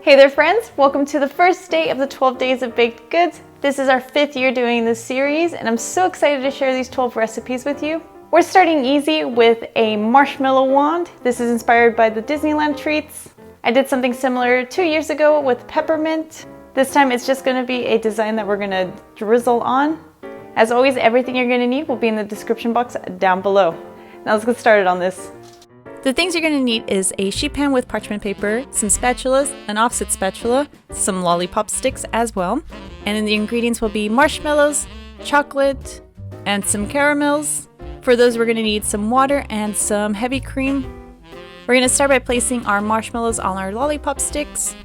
Hey there friends, welcome to the first day of the 12 days of baked goods. This is our 5th year doing this series and I'm so excited to share these 12 recipes with you. We're starting easy with a marshmallow wand. This is inspired by the Disneyland treats. I did something similar 2 years ago with peppermint. This time it's just going to be a design that we're going to drizzle on. As always, everything you're going to need will be in the description box down below. Now let's get started on this. The things you're going to need is a sheet pan with parchment paper, some spatulas, an offset spatula, some Lollipop Sticks as well. And then the ingredients will be marshmallows, chocolate, and some caramels. For those we're going to need some water and some heavy cream. We're going to start by placing our marshmallows on our Lollipop Sticks.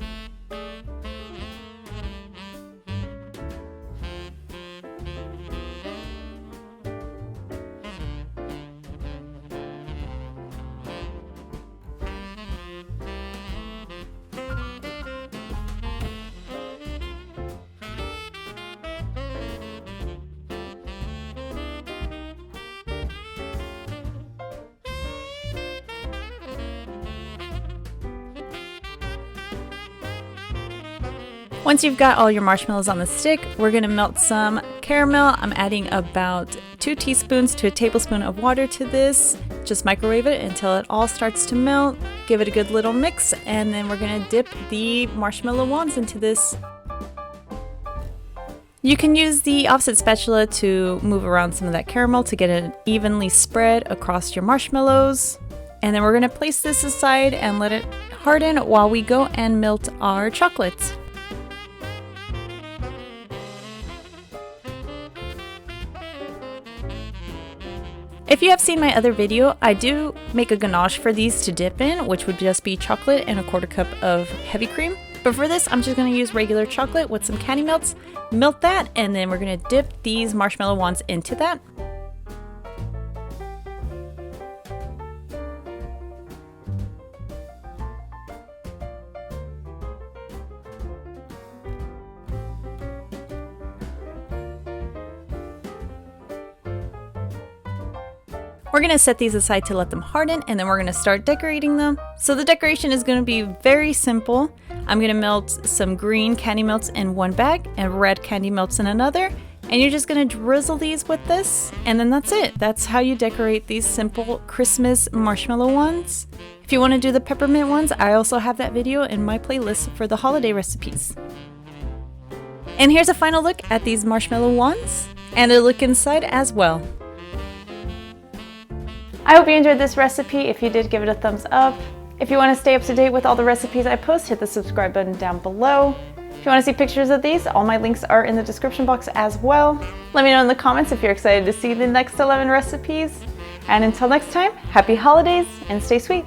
Once you've got all your marshmallows on the stick, we're going to melt some caramel. I'm adding about 2 teaspoons to a tablespoon of water to this. Just microwave it until it all starts to melt. Give it a good little mix, and then we're going to dip the marshmallow wands into this. You can use the offset spatula to move around some of that caramel to get it evenly spread across your marshmallows. And then we're going to place this aside and let it harden while we go and melt our chocolates. If you have seen my other video, I do make a ganache for these to dip in, which would just be chocolate and a 1/4 cup of heavy cream. But for this, I'm just going to use regular chocolate with some candy melts, melt that, and then we're going to dip these marshmallow wands into that. We're going to set these aside to let them harden, and then we're going to start decorating them. So the decoration is going to be very simple. I'm going to melt some green candy melts in one bag and red candy melts in another. And you're just going to drizzle these with this, and then that's it. That's how you decorate these simple Christmas marshmallow ones. If you want to do the peppermint ones, I also have that video in my playlist for the holiday recipes. And here's a final look at these marshmallow ones and a look inside as well. I hope you enjoyed this recipe. If you did, give it a thumbs up. If you want to stay up to date with all the recipes I post, hit the subscribe button down below. If you want to see pictures of these, all my links are in the description box as well. Let me know in the comments if you're excited to see the next 11 recipes. And until next time, happy holidays and stay sweet.